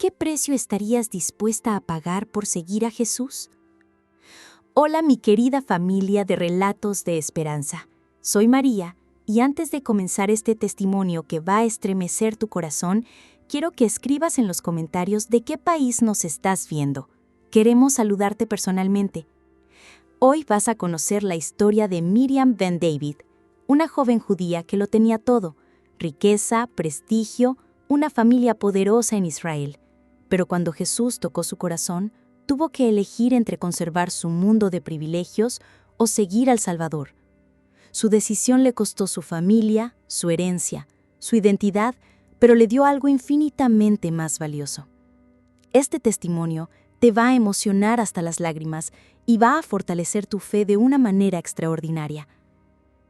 qué precio estarías dispuesta a pagar por seguir a Jesús? Hola, mi querida familia de Relatos de Esperanza. Soy María, y antes de comenzar este testimonio que va a estremecer tu corazón, quiero que escribas en los comentarios de qué país nos estás viendo. Queremos saludarte personalmente. Hoy vas a conocer la historia de Miriam Ben David, una joven judía que lo tenía todo: riqueza, prestigio, una familia poderosa en Israel. Pero cuando Jesús tocó su corazón, tuvo que elegir entre conservar su mundo de privilegios o seguir al Salvador. Su decisión le costó su familia, su herencia, su identidad, pero le dio algo infinitamente más valioso. Este testimonio te va a emocionar hasta las lágrimas y va a fortalecer tu fe de una manera extraordinaria.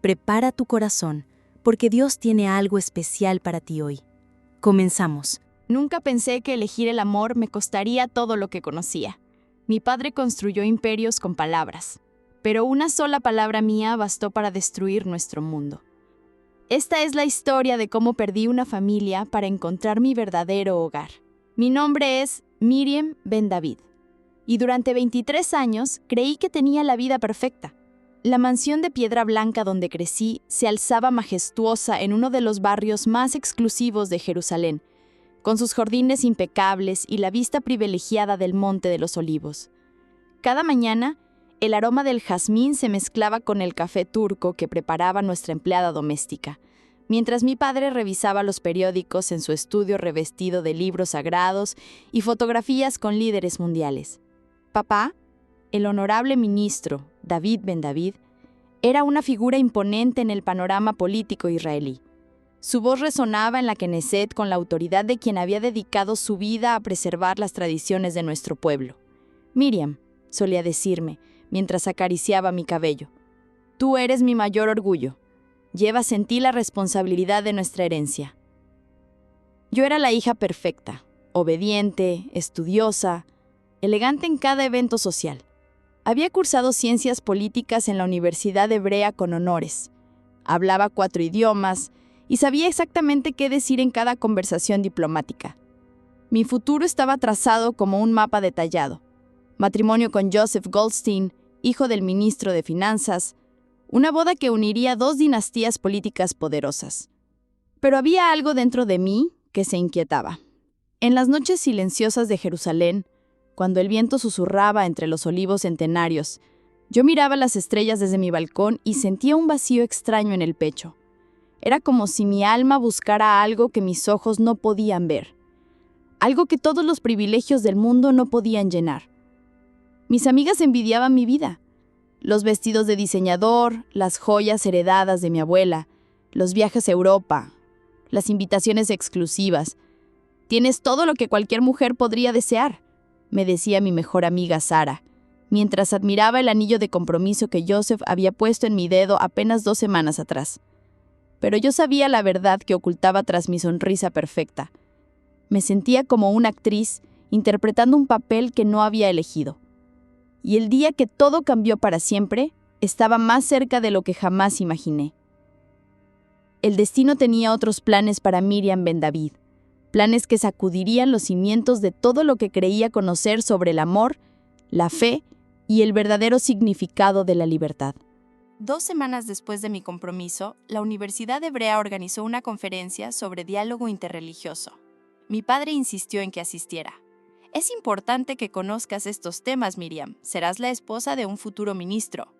Prepara tu corazón, porque Dios tiene algo especial para ti hoy. Comenzamos. Nunca pensé que elegir el amor me costaría todo lo que conocía. Mi padre construyó imperios con palabras, pero una sola palabra mía bastó para destruir nuestro mundo. Esta es la historia de cómo perdí una familia para encontrar mi verdadero hogar. Mi nombre es Miriam Ben David, y durante 23 años creí que tenía la vida perfecta. La mansión de piedra blanca donde crecí se alzaba majestuosa en uno de los barrios más exclusivos de Jerusalén, con sus jardines impecables y la vista privilegiada del Monte de los Olivos. Cada mañana, el aroma del jazmín se mezclaba con el café turco que preparaba nuestra empleada doméstica, mientras mi padre revisaba los periódicos en su estudio revestido de libros sagrados y fotografías con líderes mundiales. Papá, el honorable ministro David Ben David, era una figura imponente en el panorama político israelí. Su voz resonaba en la Knesset con la autoridad de quien había dedicado su vida a preservar las tradiciones de nuestro pueblo. Miriam, solía decirme, mientras acariciaba mi cabello, tú eres mi mayor orgullo. Llevas en ti la responsabilidad de nuestra herencia. Yo era la hija perfecta, obediente, estudiosa, elegante en cada evento social. Había cursado ciencias políticas en la Universidad Hebrea con honores. Hablaba 4 idiomas y sabía exactamente qué decir en cada conversación diplomática. Mi futuro estaba trazado como un mapa detallado. Matrimonio con Joseph Goldstein, hijo del ministro de Finanzas, una boda que uniría 2 dinastías políticas poderosas. Pero había algo dentro de mí que se inquietaba. En las noches silenciosas de Jerusalén, cuando el viento susurraba entre los olivos centenarios, yo miraba las estrellas desde mi balcón y sentía un vacío extraño en el pecho. Era como si mi alma buscara algo que mis ojos no podían ver, algo que todos los privilegios del mundo no podían llenar. Mis amigas envidiaban mi vida. Los vestidos de diseñador, las joyas heredadas de mi abuela, los viajes a Europa, las invitaciones exclusivas. Tienes todo lo que cualquier mujer podría desear, me decía mi mejor amiga Sara, mientras admiraba el anillo de compromiso que Joseph había puesto en mi dedo apenas 2 semanas atrás. Pero yo sabía la verdad que ocultaba tras mi sonrisa perfecta. Me sentía como una actriz interpretando un papel que no había elegido. Y el día que todo cambió para siempre, estaba más cerca de lo que jamás imaginé. El destino tenía otros planes para Miriam Ben David, planes que sacudirían los cimientos de todo lo que creía conocer sobre el amor, la fe y el verdadero significado de la libertad. 2 semanas después de mi compromiso, la Universidad Hebrea organizó una conferencia sobre diálogo interreligioso. Mi padre insistió en que asistiera. Es importante que conozcas estos temas, Miriam. Serás la esposa de un futuro ministro.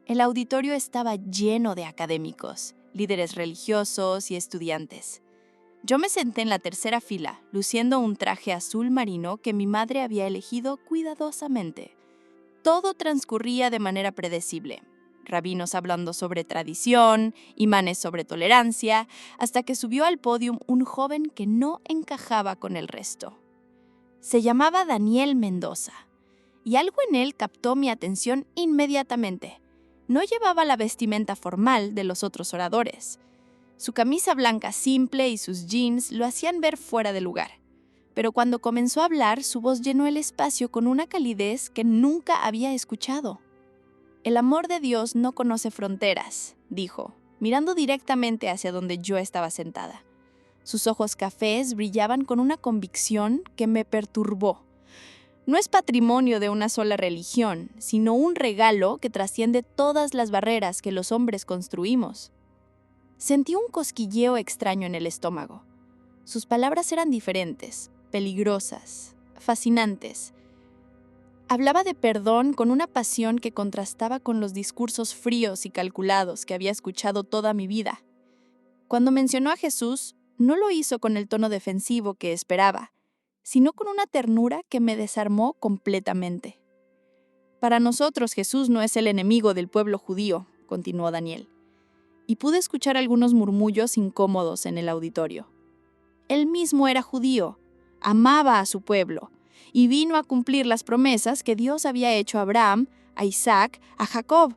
El auditorio estaba lleno de académicos, líderes religiosos y estudiantes. Yo me senté en la tercera fila, luciendo un traje azul marino que mi madre había elegido cuidadosamente. Todo transcurría de manera predecible. Rabinos hablando sobre tradición, imanes sobre tolerancia, hasta que subió al podio un joven que no encajaba con el resto. Se llamaba Daniel Mendoza, y algo en él captó mi atención inmediatamente. No llevaba la vestimenta formal de los otros oradores. Su camisa blanca simple y sus jeans lo hacían ver fuera de lugar. Pero cuando comenzó a hablar, su voz llenó el espacio con una calidez que nunca había escuchado. El amor de Dios no conoce fronteras, dijo, mirando directamente hacia donde yo estaba sentada. Sus ojos cafés brillaban con una convicción que me perturbó. No es patrimonio de una sola religión, sino un regalo que trasciende todas las barreras que los hombres construimos. Sentí un cosquilleo extraño en el estómago. Sus palabras eran diferentes, peligrosas, fascinantes. Hablaba de perdón con una pasión que contrastaba con los discursos fríos y calculados que había escuchado toda mi vida. Cuando mencionó a Jesús, no lo hizo con el tono defensivo que esperaba, sino con una ternura que me desarmó completamente. Para nosotros Jesús no es el enemigo del pueblo judío, continuó Daniel, y pude escuchar algunos murmullos incómodos en el auditorio. Él mismo era judío, amaba a su pueblo, y vino a cumplir las promesas que Dios había hecho a Abraham, a Isaac, a Jacob.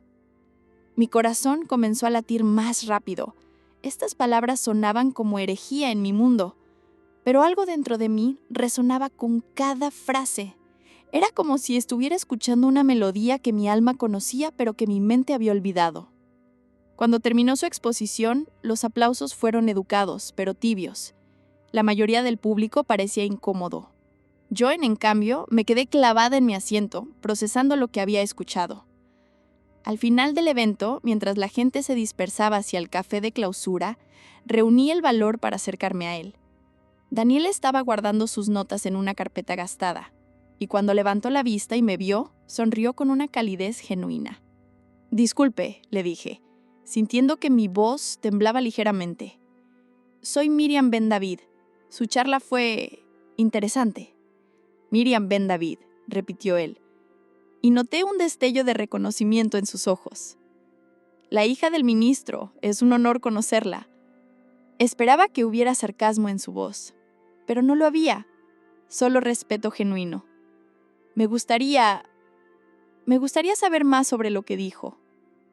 Mi corazón comenzó a latir más rápido. Estas palabras sonaban como herejía en mi mundo, pero algo dentro de mí resonaba con cada frase. Era como si estuviera escuchando una melodía que mi alma conocía, pero que mi mente había olvidado. Cuando terminó su exposición, los aplausos fueron educados, pero tibios. La mayoría del público parecía incómodo. Yo, en cambio, me quedé clavada en mi asiento, procesando lo que había escuchado. Al final del evento, mientras la gente se dispersaba hacia el café de clausura, reuní el valor para acercarme a él. Daniel estaba guardando sus notas en una carpeta gastada, y cuando levantó la vista y me vio, sonrió con una calidez genuina. «Disculpe», le dije, sintiendo que mi voz temblaba ligeramente. «Soy Miriam Ben David. Su charla fue interesante». «Miriam Ben David», repitió él, y noté un destello de reconocimiento en sus ojos. «La hija del ministro, es un honor conocerla». Esperaba que hubiera sarcasmo en su voz, pero no lo había, solo respeto genuino. Me gustaría saber más sobre lo que dijo,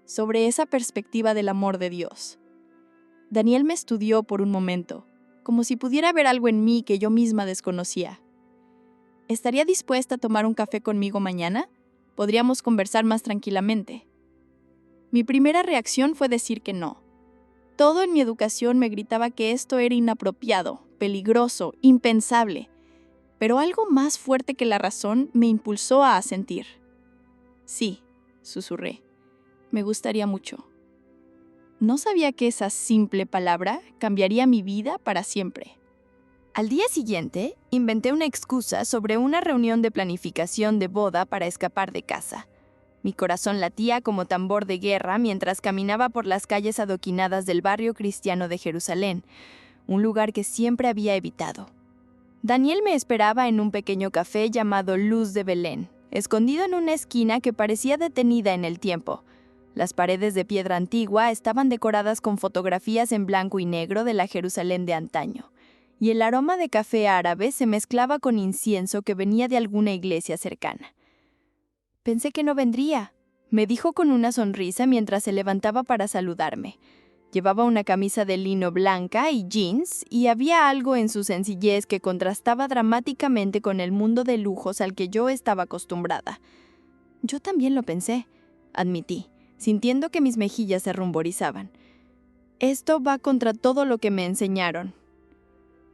sobre esa perspectiva del amor de Dios. Daniel me estudió por un momento, como si pudiera ver algo en mí que yo misma desconocía. ¿Estaría dispuesta a tomar un café conmigo mañana? Podríamos conversar más tranquilamente. Mi primera reacción fue decir que no. Todo en mi educación me gritaba que esto era inapropiado, peligroso, impensable, pero algo más fuerte que la razón me impulsó a asentir. «Sí», susurré, «me gustaría mucho». No sabía que esa simple palabra cambiaría mi vida para siempre. Al día siguiente, inventé una excusa sobre una reunión de planificación de boda para escapar de casa. Mi corazón latía como tambor de guerra mientras caminaba por las calles adoquinadas del barrio cristiano de Jerusalén, un lugar que siempre había evitado. Daniel me esperaba en un pequeño café llamado Luz de Belén, escondido en una esquina que parecía detenida en el tiempo. Las paredes de piedra antigua estaban decoradas con fotografías en blanco y negro de la Jerusalén de antaño, y el aroma de café árabe se mezclaba con incienso que venía de alguna iglesia cercana. «Pensé que no vendría», me dijo con una sonrisa mientras se levantaba para saludarme. Llevaba una camisa de lino blanca y jeans, y había algo en su sencillez que contrastaba dramáticamente con el mundo de lujos al que yo estaba acostumbrada. «Yo también lo pensé», admití, sintiendo que mis mejillas se rumborizaban. «Esto va contra todo lo que me enseñaron».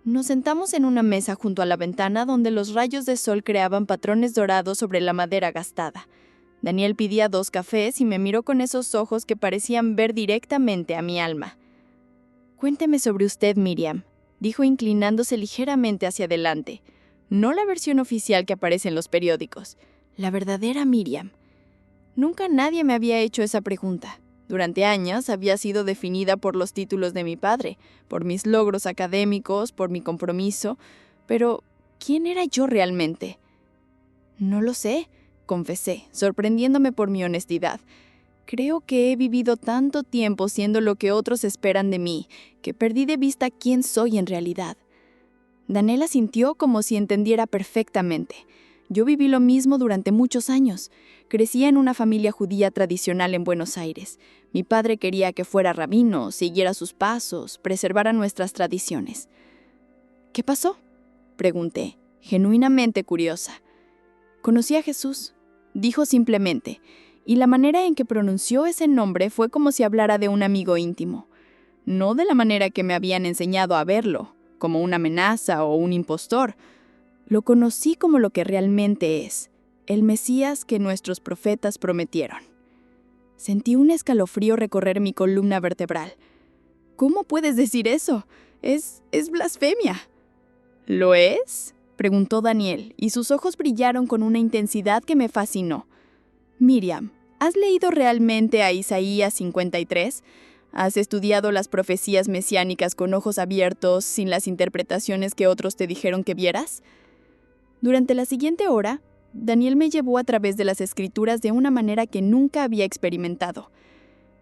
Nos sentamos en una mesa junto a la ventana donde los rayos de sol creaban patrones dorados sobre la madera gastada. Daniel pedía 2 cafés y me miró con esos ojos que parecían ver directamente a mi alma. «Cuénteme sobre usted, Miriam», dijo inclinándose ligeramente hacia adelante. No la versión oficial que aparece en los periódicos, la verdadera Miriam. Nunca nadie me había hecho esa pregunta. Durante años había sido definida por los títulos de mi padre, por mis logros académicos, por mi compromiso, pero ¿quién era yo realmente? «No lo sé», confesé, sorprendiéndome por mi honestidad. «Creo que he vivido tanto tiempo siendo lo que otros esperan de mí, que perdí de vista quién soy en realidad». Daniela sintió como si entendiera perfectamente. Yo viví lo mismo durante muchos años. Crecí en una familia judía tradicional en Buenos Aires. Mi padre quería que fuera rabino, siguiera sus pasos, preservara nuestras tradiciones. «¿Qué pasó?», pregunté, genuinamente curiosa. «Conocí a Jesús», dijo simplemente, y la manera en que pronunció ese nombre fue como si hablara de un amigo íntimo. No de la manera que me habían enseñado a verlo, como una amenaza o un impostor. Lo conocí como lo que realmente es, el Mesías que nuestros profetas prometieron. Sentí un escalofrío recorrer mi columna vertebral. ¿Cómo puedes decir eso? Es blasfemia. ¿Lo es?, preguntó Daniel, y sus ojos brillaron con una intensidad que me fascinó. Miriam, ¿has leído realmente a Isaías 53? ¿Has estudiado las profecías mesiánicas con ojos abiertos, sin las interpretaciones que otros te dijeron que vieras? Durante la siguiente hora, Daniel me llevó a través de las escrituras de una manera que nunca había experimentado.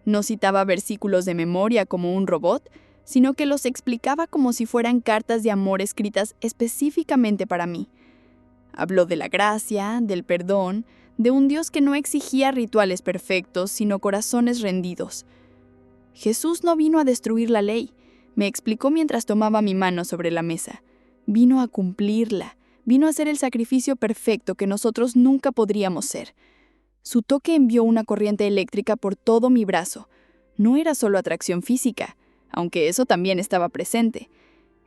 No citaba versículos de memoria como un robot, sino que los explicaba como si fueran cartas de amor escritas específicamente para mí. Habló de la gracia, del perdón, de un Dios que no exigía rituales perfectos, sino corazones rendidos. Jesús no vino a destruir la ley, me explicó mientras tomaba mi mano sobre la mesa. Vino a cumplirla, vino a ser el sacrificio perfecto que nosotros nunca podríamos ser. Su toque envió una corriente eléctrica por todo mi brazo. No era solo atracción física, aunque eso también estaba presente.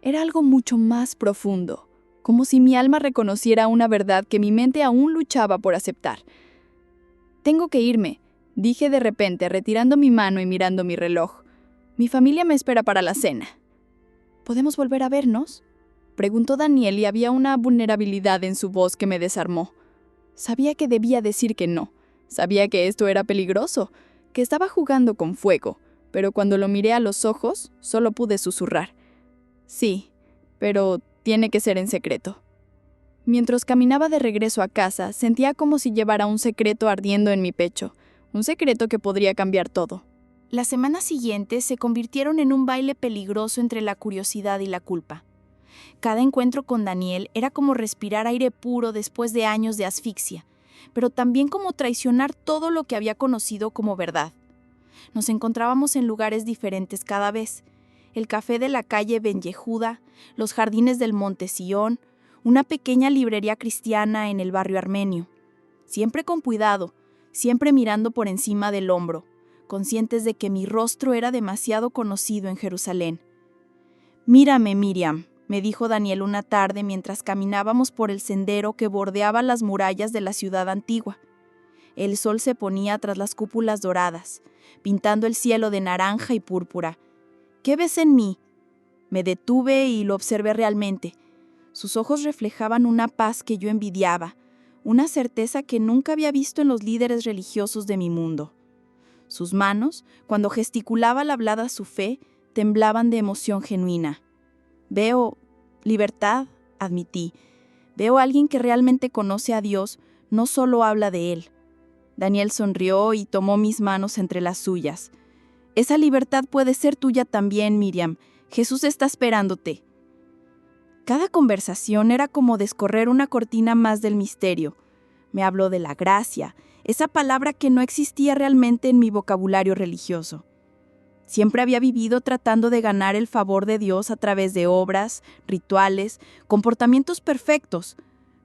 Era algo mucho más profundo, como si mi alma reconociera una verdad que mi mente aún luchaba por aceptar. «Tengo que irme», dije de repente, retirando mi mano y mirando mi reloj. «Mi familia me espera para la cena». «¿Podemos volver a vernos?», preguntó Daniel, y había una vulnerabilidad en su voz que me desarmó. Sabía que debía decir que no. Sabía que esto era peligroso, que estaba jugando con fuego, pero cuando lo miré a los ojos, solo pude susurrar. «Sí, pero tiene que ser en secreto». Mientras caminaba de regreso a casa, sentía como si llevara un secreto ardiendo en mi pecho, un secreto que podría cambiar todo. Las semanas siguientes se convirtieron en un baile peligroso entre la curiosidad y la culpa. Cada encuentro con Daniel era como respirar aire puro después de años de asfixia, pero también como traicionar todo lo que había conocido como verdad. Nos encontrábamos en lugares diferentes cada vez: el café de la calle Ben Yehuda, los jardines del Monte Sión, una pequeña librería cristiana en el barrio armenio. Siempre con cuidado, siempre mirando por encima del hombro, conscientes de que mi rostro era demasiado conocido en Jerusalén. «Mírame, Miriam», me dijo Daniel una tarde mientras caminábamos por el sendero que bordeaba las murallas de la ciudad antigua. El sol se ponía tras las cúpulas doradas, pintando el cielo de naranja y púrpura. «¿Qué ves en mí?». Me detuve y lo observé realmente. Sus ojos reflejaban una paz que yo envidiaba, una certeza que nunca había visto en los líderes religiosos de mi mundo. Sus manos, cuando gesticulaba al hablar a su fe, temblaban de emoción genuina. «Veo libertad», admití. «Veo a alguien que realmente conoce a Dios, no solo habla de Él». Daniel sonrió y tomó mis manos entre las suyas. «Esa libertad puede ser tuya también, Miriam. Jesús está esperándote». Cada conversación era como descorrer una cortina más del misterio. Me habló de la gracia, esa palabra que no existía realmente en mi vocabulario religioso. Siempre había vivido tratando de ganar el favor de Dios a través de obras, rituales, comportamientos perfectos,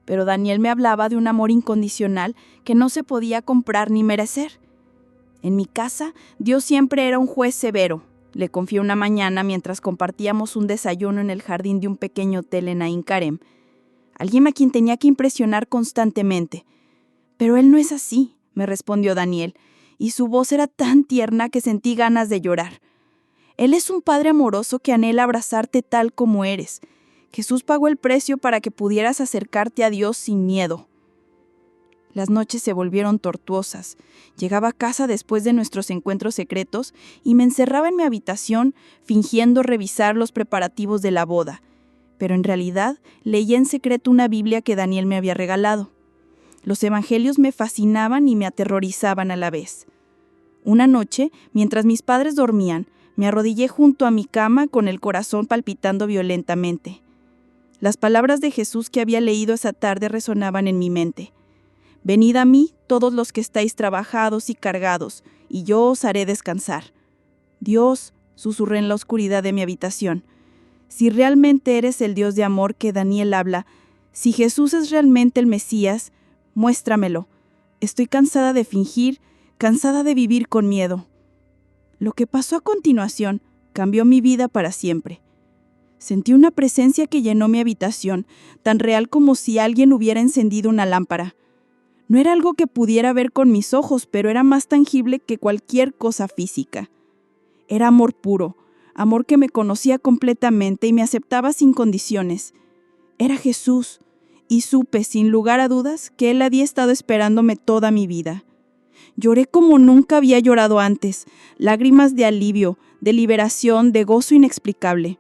pero Daniel me hablaba de un amor incondicional que no se podía comprar ni merecer. En mi casa, Dios siempre era un juez severo, le confié una mañana mientras compartíamos un desayuno en el jardín de un pequeño hotel en Ain Karem. Alguien a quien tenía que impresionar constantemente. «Pero él no es así», me respondió Daniel, y su voz era tan tierna que sentí ganas de llorar. «Él es un padre amoroso que anhela abrazarte tal como eres. Jesús pagó el precio para que pudieras acercarte a Dios sin miedo». Las noches se volvieron tortuosas. Llegaba a casa después de nuestros encuentros secretos y me encerraba en mi habitación fingiendo revisar los preparativos de la boda. Pero en realidad leía en secreto una Biblia que Daniel me había regalado. Los evangelios me fascinaban y me aterrorizaban a la vez. Una noche, mientras mis padres dormían, me arrodillé junto a mi cama con el corazón palpitando violentamente. Las palabras de Jesús que había leído esa tarde resonaban en mi mente. «Venid a mí, todos los que estáis trabajados y cargados, y yo os haré descansar». «Dios», susurré en la oscuridad de mi habitación, «si realmente eres el Dios de amor que Daniel habla, si Jesús es realmente el Mesías, muéstramelo. Estoy cansada de fingir, cansada de vivir con miedo». Lo que pasó a continuación cambió mi vida para siempre. Sentí una presencia que llenó mi habitación, tan real como si alguien hubiera encendido una lámpara. No era algo que pudiera ver con mis ojos, pero era más tangible que cualquier cosa física. Era amor puro, amor que me conocía completamente y me aceptaba sin condiciones. Era Jesús, y supe, sin lugar a dudas, que Él había estado esperándome toda mi vida. Lloré como nunca había llorado antes, lágrimas de alivio, de liberación, de gozo inexplicable.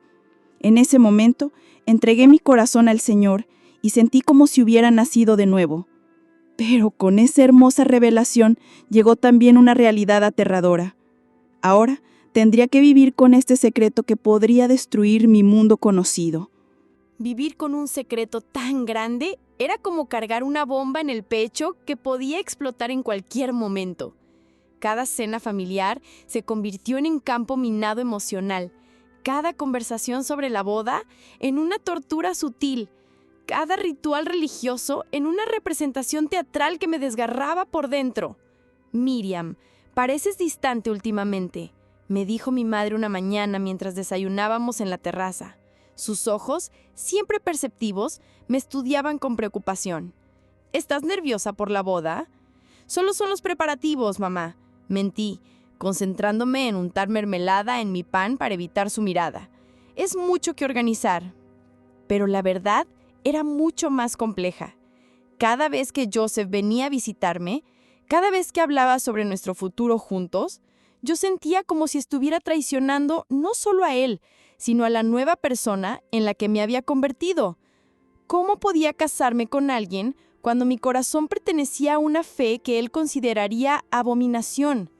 En ese momento, entregué mi corazón al Señor y sentí como si hubiera nacido de nuevo. Pero con esa hermosa revelación llegó también una realidad aterradora. Ahora tendría que vivir con este secreto que podría destruir mi mundo conocido. Vivir con un secreto tan grande era como cargar una bomba en el pecho que podía explotar en cualquier momento. Cada cena familiar se convirtió en un campo minado emocional, cada conversación sobre la boda en una tortura sutil, cada ritual religioso en una representación teatral que me desgarraba por dentro. Miriam, pareces distante últimamente, me dijo mi madre una mañana mientras desayunábamos en la terraza. Sus ojos, siempre perceptivos, me estudiaban con preocupación. ¿Estás nerviosa por la boda? Solo son los preparativos, mamá. Mentí, concentrándome en untar mermelada en mi pan para evitar su mirada. Es mucho que organizar. Pero la verdad era mucho más compleja. Cada vez que Joseph venía a visitarme, cada vez que hablaba sobre nuestro futuro juntos, yo sentía como si estuviera traicionando no solo a él, sino a la nueva persona en la que me había convertido. ¿Cómo podía casarme con alguien cuando mi corazón pertenecía a una fe que él consideraría abominación?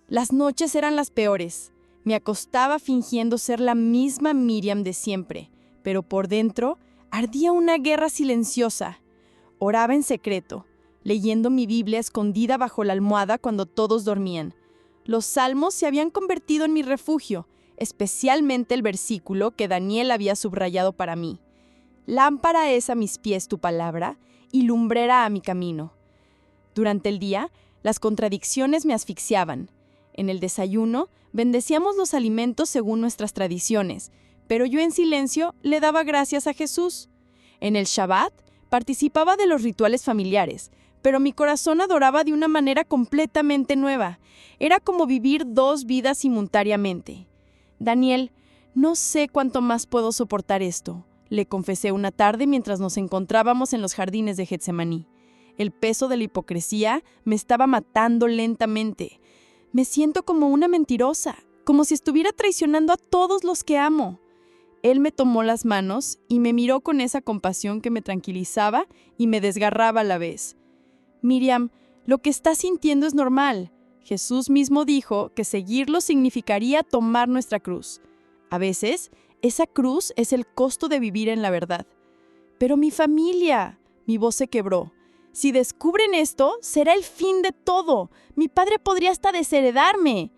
Las noches eran las peores. Me acostaba fingiendo ser la misma Miriam de siempre, pero por dentro ardía una guerra silenciosa. Oraba en secreto, leyendo mi Biblia escondida bajo la almohada cuando todos dormían. Los salmos se habían convertido en mi refugio, especialmente el versículo que Daniel había subrayado para mí. Lámpara es a mis pies tu palabra y lumbrera a mi camino. Durante el día, las contradicciones me asfixiaban. En el desayuno, bendecíamos los alimentos según nuestras tradiciones, pero yo en silencio le daba gracias a Jesús. En el Shabbat, participaba de los rituales familiares, pero mi corazón adoraba de una manera completamente nueva. Era como vivir dos vidas simultáneamente. Daniel, no sé cuánto más puedo soportar esto, le confesé una tarde mientras nos encontrábamos en los jardines de Getsemaní. El peso de la hipocresía me estaba matando lentamente. Me siento como una mentirosa, como si estuviera traicionando a todos los que amo. Él me tomó las manos y me miró con esa compasión que me tranquilizaba y me desgarraba a la vez. Miriam, lo que estás sintiendo es normal. Jesús mismo dijo que seguirlo significaría tomar nuestra cruz. A veces, esa cruz es el costo de vivir en la verdad. Pero mi familia, mi voz se quebró. Si descubren esto, será el fin de todo. Mi padre podría hasta desheredarme.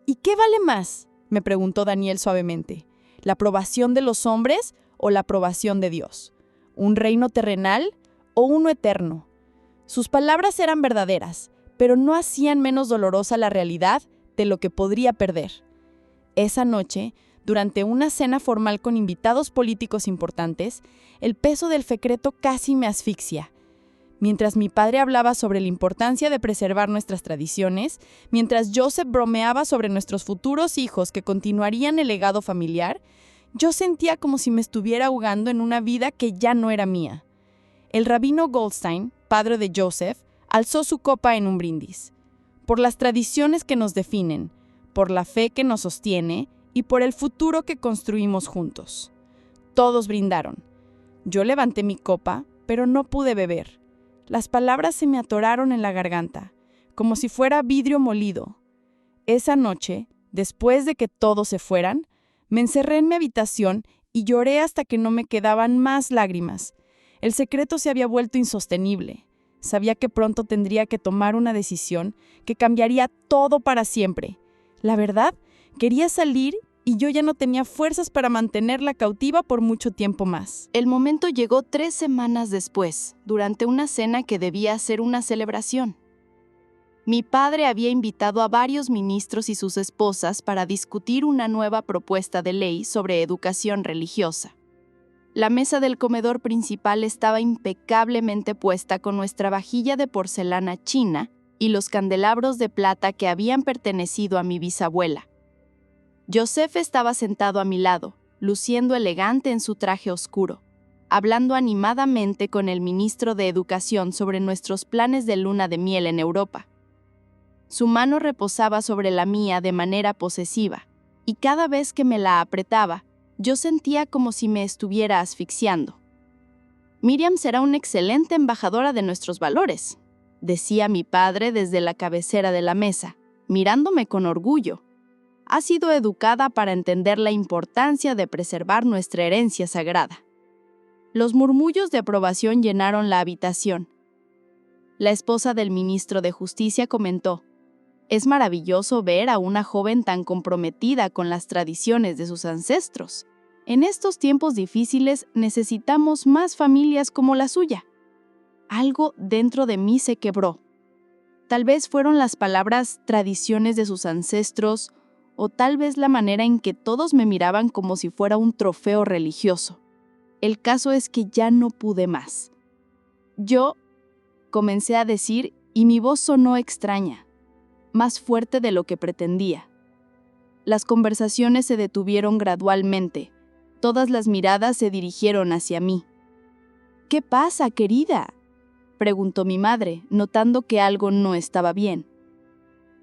¿Y qué vale más?, me preguntó Daniel suavemente. ¿La aprobación de los hombres o la aprobación de Dios? ¿Un reino terrenal o uno eterno? Sus palabras eran verdaderas, pero no hacían menos dolorosa la realidad de lo que podría perder. Esa noche, durante una cena formal con invitados políticos importantes, el peso del secreto casi me asfixia. Mientras mi padre hablaba sobre la importancia de preservar nuestras tradiciones, mientras Joseph bromeaba sobre nuestros futuros hijos que continuarían el legado familiar, yo sentía como si me estuviera ahogando en una vida que ya no era mía. El rabino Goldstein, padre de Joseph, alzó su copa en un brindis. Por las tradiciones que nos definen, por la fe que nos sostiene y por el futuro que construimos juntos. Todos brindaron. Yo levanté mi copa, pero no pude beber. Las palabras se me atoraron en la garganta, como si fuera vidrio molido. Esa noche, después de que todos se fueran, me encerré en mi habitación y lloré hasta que no me quedaban más lágrimas. El secreto se había vuelto insostenible. Sabía que pronto tendría que tomar una decisión que cambiaría todo para siempre. La verdad, quería salir y yo ya no tenía fuerzas para mantenerla cautiva por mucho tiempo más. El momento llegó 3 semanas después, durante una cena que debía ser una celebración. Mi padre había invitado a varios ministros y sus esposas para discutir una nueva propuesta de ley sobre educación religiosa. La mesa del comedor principal estaba impecablemente puesta con nuestra vajilla de porcelana china y los candelabros de plata que habían pertenecido a mi bisabuela. Joseph estaba sentado a mi lado, luciendo elegante en su traje oscuro, hablando animadamente con el ministro de Educación sobre nuestros planes de luna de miel en Europa. Su mano reposaba sobre la mía de manera posesiva, y cada vez que me la apretaba, yo sentía como si me estuviera asfixiando. Miriam será una excelente embajadora de nuestros valores, decía mi padre desde la cabecera de la mesa, mirándome con orgullo. Ha sido educada para entender la importancia de preservar nuestra herencia sagrada. Los murmullos de aprobación llenaron la habitación. La esposa del ministro de Justicia comentó: «Es maravilloso ver a una joven tan comprometida con las tradiciones de sus ancestros. En estos tiempos difíciles necesitamos más familias como la suya». Algo dentro de mí se quebró. Tal vez fueron las palabras «tradiciones de sus ancestros», o tal vez la manera en que todos me miraban como si fuera un trofeo religioso. El caso es que ya no pude más. Yo comencé a decir, y mi voz sonó extraña, más fuerte de lo que pretendía. Las conversaciones se detuvieron gradualmente. Todas las miradas se dirigieron hacia mí. «¿Qué pasa, querida?», preguntó mi madre, notando que algo no estaba bien.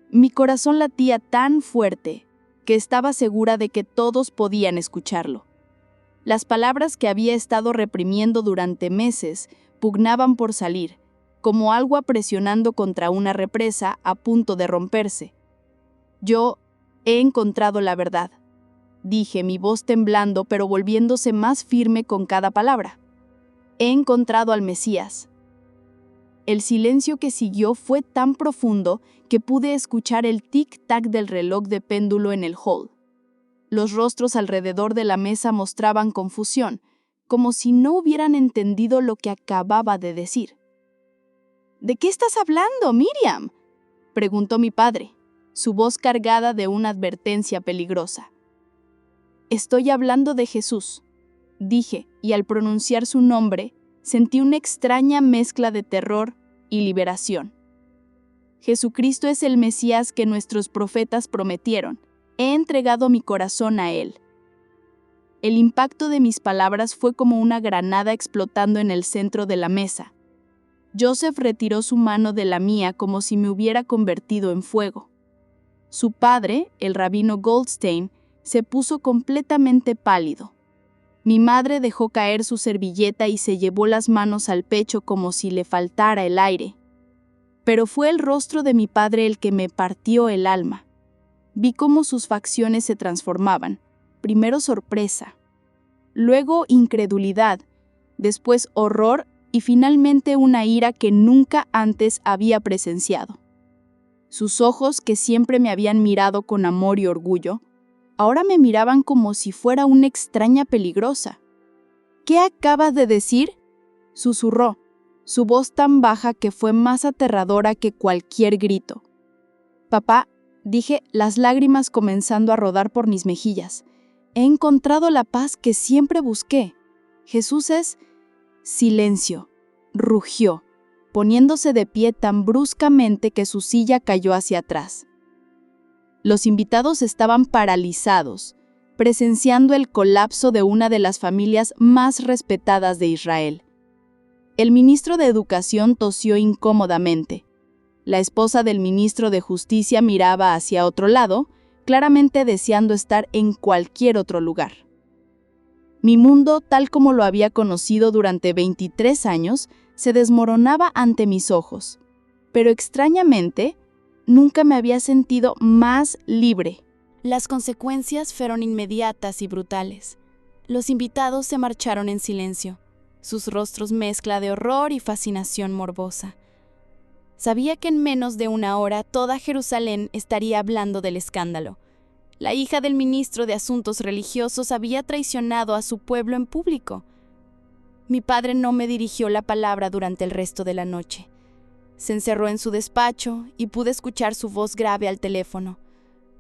Mi corazón latía tan fuerte que estaba segura de que todos podían escucharlo. Las palabras que había estado reprimiendo durante meses pugnaban por salir, como agua presionando contra una represa a punto de romperse. «Yo he encontrado la verdad», dije, mi voz temblando pero volviéndose más firme con cada palabra. «He encontrado al Mesías». El silencio que siguió fue tan profundo que pude escuchar el tic-tac del reloj de péndulo en el hall. Los rostros alrededor de la mesa mostraban confusión, como si no hubieran entendido lo que acababa de decir. «¿De qué estás hablando, Miriam?», preguntó mi padre, su voz cargada de una advertencia peligrosa. «Estoy hablando de Jesús», dije, y al pronunciar su nombre, sentí una extraña mezcla de terror y liberación. «Jesucristo es el Mesías que nuestros profetas prometieron. He entregado mi corazón a Él». El impacto de mis palabras fue como una granada explotando en el centro de la mesa. Joseph retiró su mano de la mía como si me hubiera convertido en fuego. Su padre, el rabino Goldstein, se puso completamente pálido. Mi madre dejó caer su servilleta y se llevó las manos al pecho como si le faltara el aire. Pero fue el rostro de mi padre el que me partió el alma. Vi cómo sus facciones se transformaban. Primero sorpresa, luego incredulidad, después horror y finalmente una ira que nunca antes había presenciado. Sus ojos, que siempre me habían mirado con amor y orgullo, ahora me miraban como si fuera una extraña peligrosa. «¿Qué acabas de decir?», susurró, su voz tan baja que fue más aterradora que cualquier grito. «Papá», dije, las lágrimas comenzando a rodar por mis mejillas, «he encontrado la paz que siempre busqué. Jesús es...». «Silencio», rugió, poniéndose de pie tan bruscamente que su silla cayó hacia atrás. Los invitados estaban paralizados, presenciando el colapso de una de las familias más respetadas de Israel. El ministro de Educación tosió incómodamente. La esposa del ministro de Justicia miraba hacia otro lado, claramente deseando estar en cualquier otro lugar. Mi mundo, tal como lo había conocido durante 23 años, se desmoronaba ante mis ojos. Pero extrañamente, nunca me había sentido más libre. Las consecuencias fueron inmediatas y brutales. Los invitados se marcharon en silencio, sus rostros mezcla de horror y fascinación morbosa. Sabía que en menos de una hora toda Jerusalén estaría hablando del escándalo. La hija del ministro de Asuntos Religiosos había traicionado a su pueblo en público. Mi padre no me dirigió la palabra durante el resto de la noche. Se encerró en su despacho y pude escuchar su voz grave al teléfono,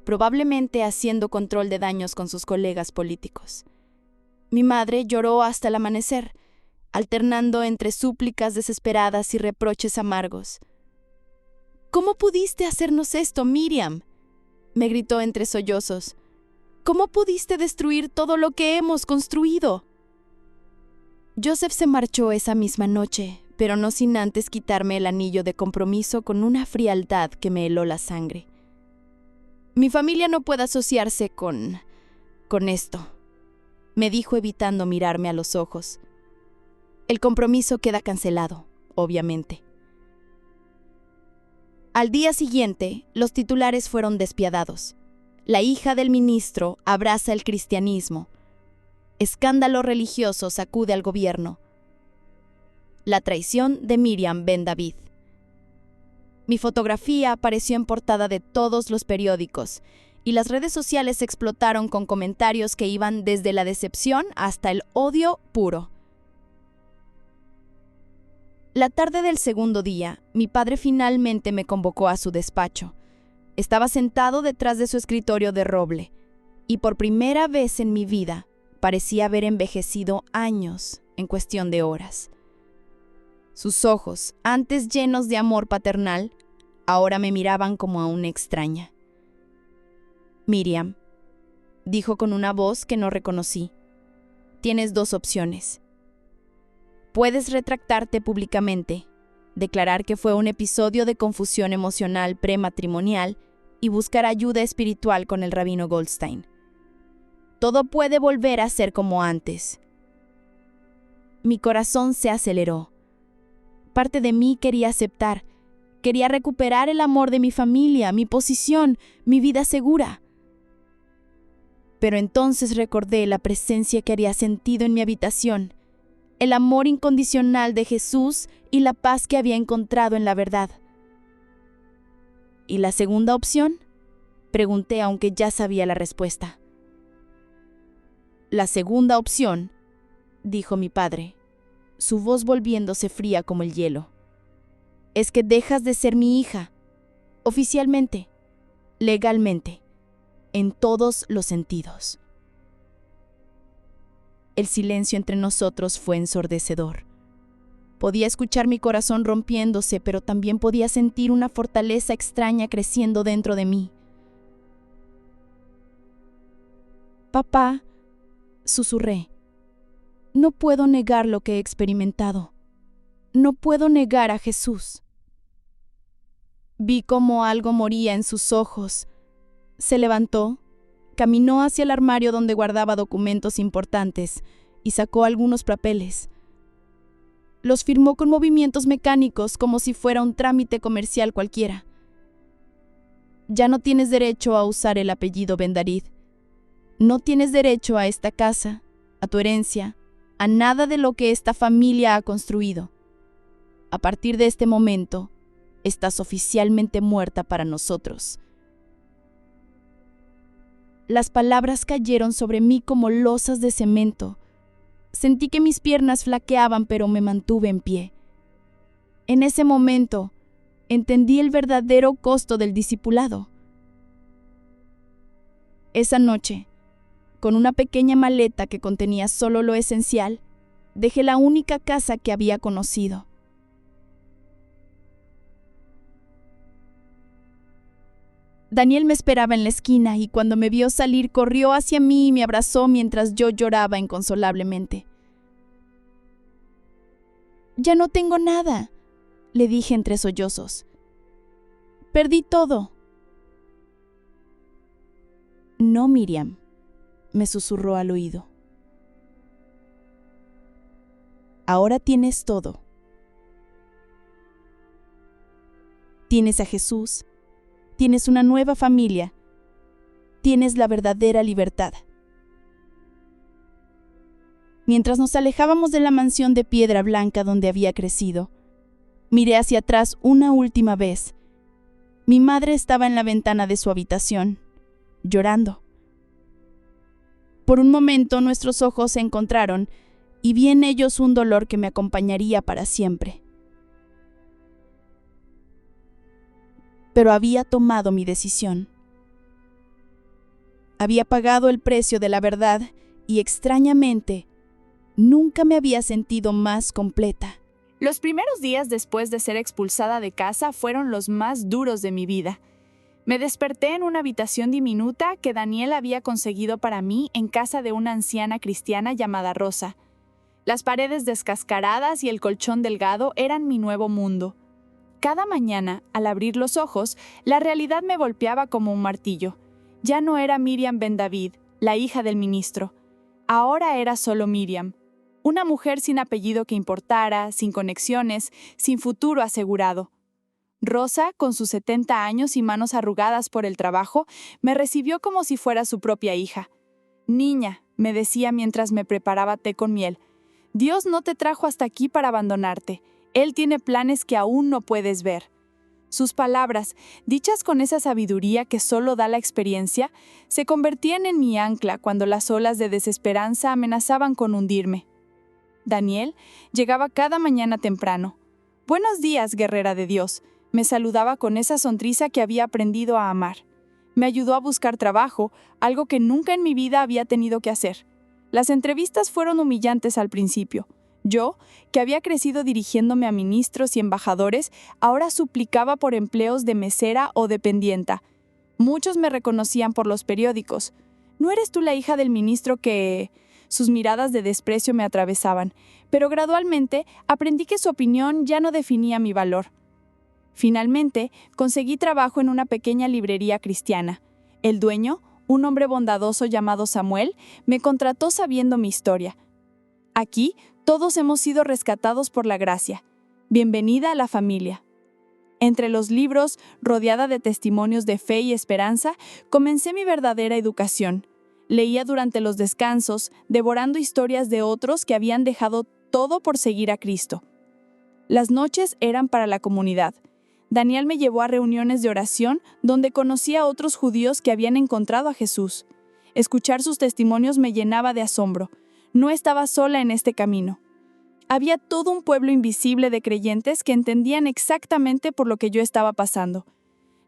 probablemente haciendo control de daños con sus colegas políticos. Mi madre lloró hasta el amanecer, alternando entre súplicas desesperadas y reproches amargos. «¿Cómo pudiste hacernos esto, Miriam?», me gritó entre sollozos. «¿Cómo pudiste destruir todo lo que hemos construido?». Joseph se marchó esa misma noche, pero no sin antes quitarme el anillo de compromiso con una frialdad que me heló la sangre. «Mi familia no puede asociarse con esto», me dijo evitando mirarme a los ojos. «El compromiso queda cancelado, obviamente». Al día siguiente, los titulares fueron despiadados. La hija del ministro abraza el cristianismo. Escándalo religioso sacude al gobierno. La traición de Miriam Ben David. Mi fotografía apareció en portada de todos los periódicos y las redes sociales explotaron con comentarios que iban desde la decepción hasta el odio puro. La tarde del segundo día, mi padre finalmente me convocó a su despacho. Estaba sentado detrás de su escritorio de roble, y por primera vez en mi vida parecía haber envejecido años en cuestión de horas. Sus ojos, antes llenos de amor paternal, ahora me miraban como a una extraña. «Miriam», dijo con una voz que no reconocí, «tienes dos opciones. Puedes retractarte públicamente, declarar que fue un episodio de confusión emocional prematrimonial y buscar ayuda espiritual con el rabino Goldstein. Todo puede volver a ser como antes». Mi corazón se aceleró. Parte de mí quería aceptar, quería recuperar el amor de mi familia, mi posición, mi vida segura. Pero entonces recordé la presencia que había sentido en mi habitación, el amor incondicional de Jesús y la paz que había encontrado en la verdad. ¿Y la segunda opción?, pregunté aunque ya sabía la respuesta. «La segunda opción», dijo mi padre, su voz volviéndose fría como el hielo, «es que dejas de ser mi hija, oficialmente, legalmente, en todos los sentidos». El silencio entre nosotros fue ensordecedor. Podía escuchar mi corazón rompiéndose, pero también podía sentir una fortaleza extraña creciendo dentro de mí. «Papá», susurré, «no puedo negar lo que he experimentado. No puedo negar a Jesús». Vi cómo algo moría en sus ojos. Se levantó, caminó hacia el armario donde guardaba documentos importantes y sacó algunos papeles. Los firmó con movimientos mecánicos como si fuera un trámite comercial cualquiera. «Ya no tienes derecho a usar el apellido Ben David. No tienes derecho a esta casa, a tu herencia, a nada de lo que esta familia ha construido. A partir de este momento, estás oficialmente muerta para nosotros». Las palabras cayeron sobre mí como losas de cemento. Sentí que mis piernas flaqueaban, pero me mantuve en pie. En ese momento, entendí el verdadero costo del discipulado. Esa noche, con una pequeña maleta que contenía solo lo esencial, dejé la única casa que había conocido. Daniel me esperaba en la esquina y cuando me vio salir corrió hacia mí y me abrazó mientras yo lloraba inconsolablemente. «Ya no tengo nada», le dije entre sollozos. «Perdí todo». «No, Miriam», me susurró al oído. «Ahora tienes todo. Tienes a Jesús. Tienes una nueva familia. Tienes la verdadera libertad». Mientras nos alejábamos de la mansión de piedra blanca donde había crecido, miré hacia atrás una última vez. Mi madre estaba en la ventana de su habitación, llorando. Por un momento nuestros ojos se encontraron y vi en ellos un dolor que me acompañaría para siempre. pero había tomado mi decisión. Había pagado el precio de la verdad y, extrañamente, nunca me había sentido más completa. Los primeros días después de ser expulsada de casa fueron los más duros de mi vida. Me desperté en una habitación diminuta que Daniel había conseguido para mí en casa de una anciana cristiana llamada Rosa. Las paredes descascaradas y el colchón delgado eran mi nuevo mundo. Cada mañana, al abrir los ojos, la realidad me golpeaba como un martillo. Ya no era Miriam Ben David, la hija del ministro. Ahora era solo Miriam, una mujer sin apellido que importara, sin conexiones, sin futuro asegurado. Rosa, con sus 70 años y manos arrugadas por el trabajo, me recibió como si fuera su propia hija. «Niña», me decía mientras me preparaba té con miel, «Dios no te trajo hasta aquí para abandonarte. Él tiene planes que aún no puedes ver». Sus palabras, dichas con esa sabiduría que solo da la experiencia, se convertían en mi ancla cuando las olas de desesperanza amenazaban con hundirme. Daniel llegaba cada mañana temprano. «Buenos días, guerrera de Dios», me saludaba con esa sonrisa que había aprendido a amar. Me ayudó a buscar trabajo, algo que nunca en mi vida había tenido que hacer. Las entrevistas fueron humillantes al principio. Yo, que había crecido dirigiéndome a ministros y embajadores, ahora suplicaba por empleos de mesera o dependienta. Muchos me reconocían por los periódicos. «¿No eres tú la hija del ministro que...?» Sus miradas de desprecio me atravesaban, pero gradualmente aprendí que su opinión ya no definía mi valor. Finalmente, conseguí trabajo en una pequeña librería cristiana. El dueño, un hombre bondadoso llamado Samuel, me contrató sabiendo mi historia. «Aquí, todos hemos sido rescatados por la gracia. Bienvenida a la familia». Entre los libros, rodeada de testimonios de fe y esperanza, comencé mi verdadera educación. Leía durante los descansos, devorando historias de otros que habían dejado todo por seguir a Cristo. Las noches eran para la comunidad. Daniel me llevó a reuniones de oración donde conocí a otros judíos que habían encontrado a Jesús. Escuchar sus testimonios me llenaba de asombro. No estaba sola en este camino. Había todo un pueblo invisible de creyentes que entendían exactamente por lo que yo estaba pasando.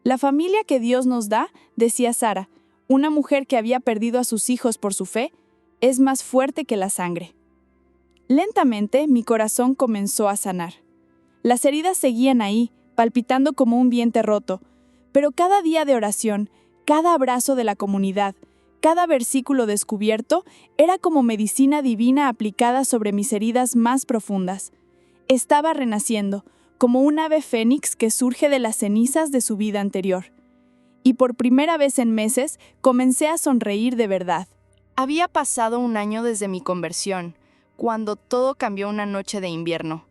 «La familia que Dios nos da», decía Sara, una mujer que había perdido a sus hijos por su fe, «es más fuerte que la sangre». Lentamente, mi corazón comenzó a sanar. Las heridas seguían ahí, palpitando como un vientre roto, pero cada día de oración, cada abrazo de la comunidad, cada versículo descubierto era como medicina divina aplicada sobre mis heridas más profundas. Estaba renaciendo, como un ave fénix que surge de las cenizas de su vida anterior. Y por primera vez en meses comencé a sonreír de verdad. Había pasado un año desde mi conversión, cuando todo cambió una noche de invierno.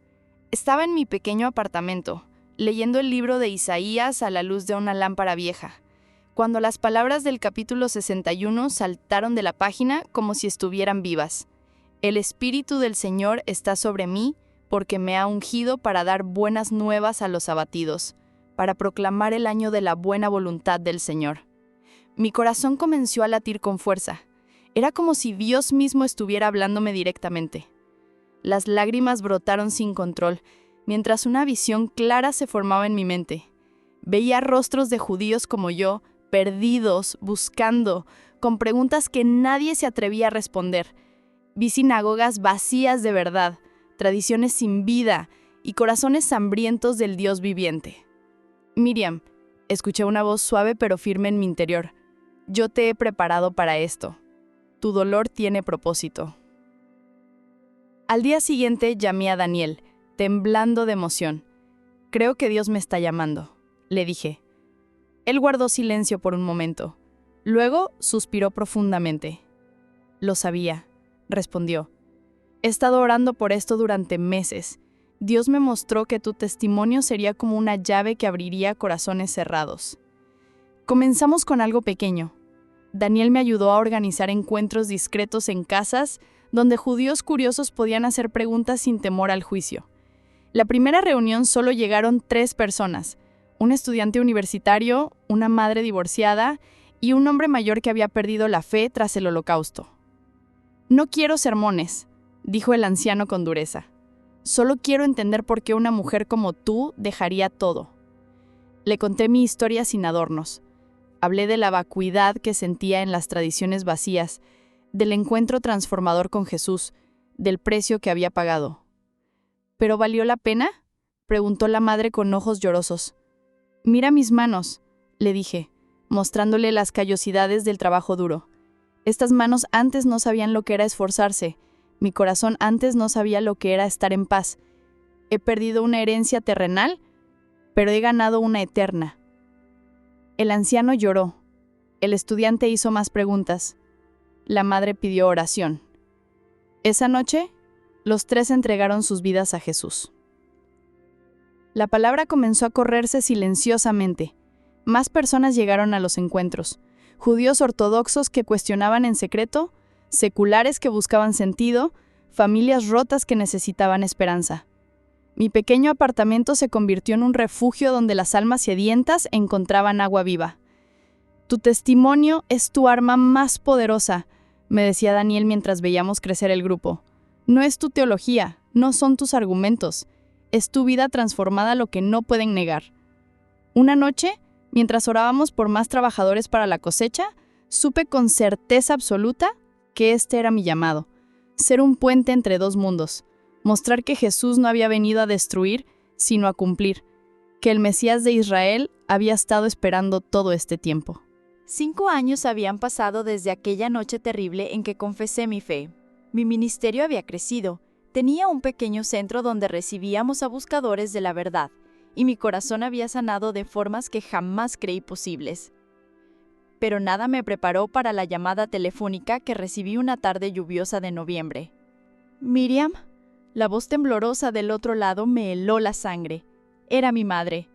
Estaba en mi pequeño apartamento, leyendo el libro de Isaías a la luz de una lámpara vieja, cuando las palabras del capítulo 61 saltaron de la página como si estuvieran vivas. «El Espíritu del Señor está sobre mí, porque me ha ungido para dar buenas nuevas a los abatidos, para proclamar el año de la buena voluntad del Señor». Mi corazón comenzó a latir con fuerza. Era como si Dios mismo estuviera hablándome directamente. Las lágrimas brotaron sin control, mientras una visión clara se formaba en mi mente. Veía rostros de judíos como yo, perdidos, buscando, con preguntas que nadie se atrevía a responder. Vi sinagogas vacías de verdad, tradiciones sin vida y corazones hambrientos del Dios viviente. «Miriam», escuché una voz suave pero firme en mi interior, «yo te he preparado para esto. Tu dolor tiene propósito». Al día siguiente llamé a Daniel, temblando de emoción. «Creo que Dios me está llamando», le dije. Él guardó silencio por un momento. Luego suspiró profundamente. «Lo sabía», respondió. «He estado orando por esto durante meses. Dios me mostró que tu testimonio sería como una llave que abriría corazones cerrados». Comenzamos con algo pequeño. Daniel me ayudó a organizar encuentros discretos en casas donde judíos curiosos podían hacer preguntas sin temor al juicio. La primera reunión solo llegaron 3 personas, un estudiante universitario, una madre divorciada y un hombre mayor que había perdido la fe tras el Holocausto. «No quiero sermones», dijo el anciano con dureza. «Solo quiero entender por qué una mujer como tú dejaría todo». Le conté mi historia sin adornos. Hablé de la vacuidad que sentía en las tradiciones vacías, del encuentro transformador con Jesús, del precio que había pagado. ¿Pero valió la pena?, preguntó la madre con ojos llorosos. Mira mis manos, le dije, mostrándole las callosidades del trabajo duro. Estas manos antes no sabían lo que era esforzarse. Mi corazón antes no sabía lo que era estar en paz. He perdido una herencia terrenal, pero he ganado una eterna. El anciano lloró. El estudiante hizo más preguntas. La madre pidió oración. Esa noche, los tres entregaron sus vidas a Jesús. La palabra comenzó a correrse silenciosamente. Más personas llegaron a los encuentros. Judíos ortodoxos que cuestionaban en secreto, seculares que buscaban sentido, familias rotas que necesitaban esperanza. Mi pequeño apartamento se convirtió en un refugio donde las almas sedientas encontraban agua viva. Tu testimonio es tu arma más poderosa, me decía Daniel mientras veíamos crecer el grupo. No es tu teología, no son tus argumentos, es tu vida transformada lo que no pueden negar. Una noche, mientras orábamos por más trabajadores para la cosecha, supe con certeza absoluta que este era mi llamado, ser un puente entre dos mundos, mostrar que Jesús no había venido a destruir, sino a cumplir, que el Mesías de Israel había estado esperando todo este tiempo. 5 años habían pasado desde aquella noche terrible en que confesé mi fe. Mi ministerio había crecido, tenía un pequeño centro donde recibíamos a buscadores de la verdad, y mi corazón había sanado de formas que jamás creí posibles. Pero nada me preparó para la llamada telefónica que recibí una tarde lluviosa de noviembre. «Miriam», la voz temblorosa del otro lado me heló la sangre. Era mi madre.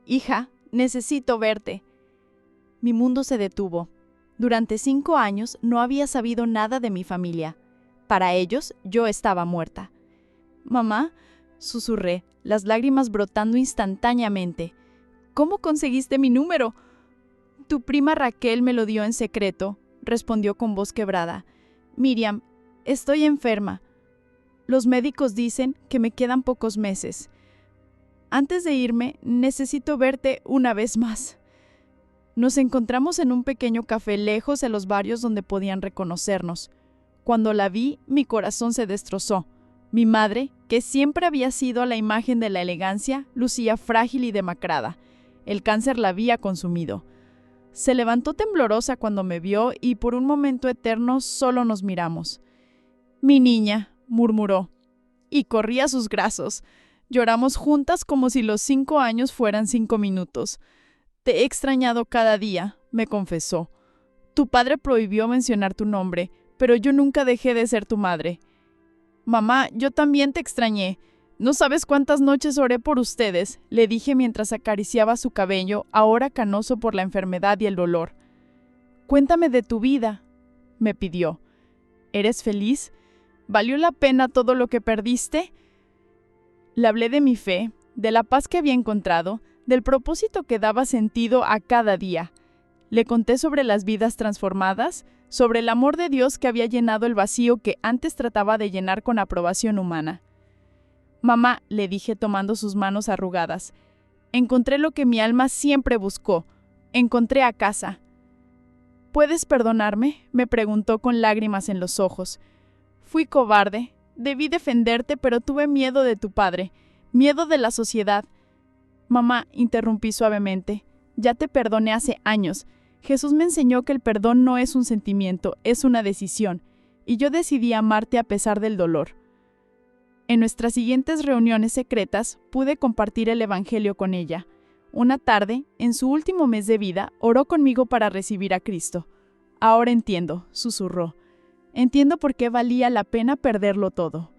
«Hija, necesito verte». Mi mundo se detuvo. Durante 5 años no había sabido nada de mi familia. Para ellos, yo estaba muerta. «Mamá», susurré, las lágrimas brotando instantáneamente. «¿Cómo conseguiste mi número?» «Tu prima Raquel me lo dio en secreto», respondió con voz quebrada. «Miriam, estoy enferma. Los médicos dicen que me quedan pocos meses. Antes de irme, necesito verte una vez más». Nos encontramos en un pequeño café lejos de los barrios donde podían reconocernos. Cuando la vi, mi corazón se destrozó. Mi madre, que siempre había sido la imagen de la elegancia, lucía frágil y demacrada. El cáncer la había consumido. Se levantó temblorosa cuando me vio y por un momento eterno solo nos miramos. «Mi niña», murmuró, y corrí a sus brazos. Lloramos juntas como si los 5 años fueran 5 minutos. «Te he extrañado cada día», me confesó. «Tu padre prohibió mencionar tu nombre, pero yo nunca dejé de ser tu madre». «Mamá, yo también te extrañé. No sabes cuántas noches oré por ustedes», le dije mientras acariciaba su cabello, ahora canoso por la enfermedad y el dolor. «Cuéntame de tu vida», me pidió. «¿Eres feliz? ¿Valió la pena todo lo que perdiste?» Le hablé de mi fe, de la paz que había encontrado, del propósito que daba sentido a cada día. Le conté sobre las vidas transformadas, sobre el amor de Dios que había llenado el vacío que antes trataba de llenar con aprobación humana. «Mamá», le dije tomando sus manos arrugadas, «encontré lo que mi alma siempre buscó. Encontré a casa». «¿Puedes perdonarme?», me preguntó con lágrimas en los ojos. «Fui cobarde. Debí defenderte, pero tuve miedo de tu padre, miedo de la sociedad». «Mamá», interrumpí suavemente, «ya te perdoné hace años. Jesús me enseñó que el perdón no es un sentimiento, es una decisión, y yo decidí amarte a pesar del dolor». En nuestras siguientes reuniones secretas pude compartir el Evangelio con ella. Una tarde, en su último mes de vida, oró conmigo para recibir a Cristo. «Ahora entiendo», susurró. «Entiendo por qué valía la pena perderlo todo».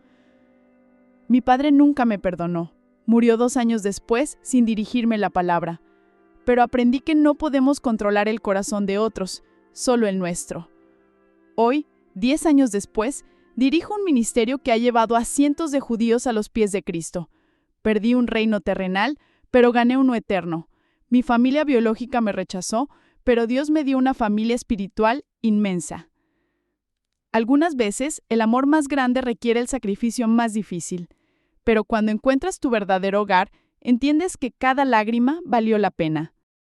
Mi padre nunca me perdonó. Murió 2 años después sin dirigirme la palabra. Pero aprendí que no podemos controlar el corazón de otros, solo el nuestro. Hoy, 10 años después, dirijo un ministerio que ha llevado a cientos de judíos a los pies de Cristo. Perdí un reino terrenal, pero gané uno eterno. Mi familia biológica me rechazó, pero Dios me dio una familia espiritual inmensa. Algunas veces, el amor más grande requiere el sacrificio más difícil. Pero cuando encuentras tu verdadero hogar, entiendes que cada lágrima valió la pena.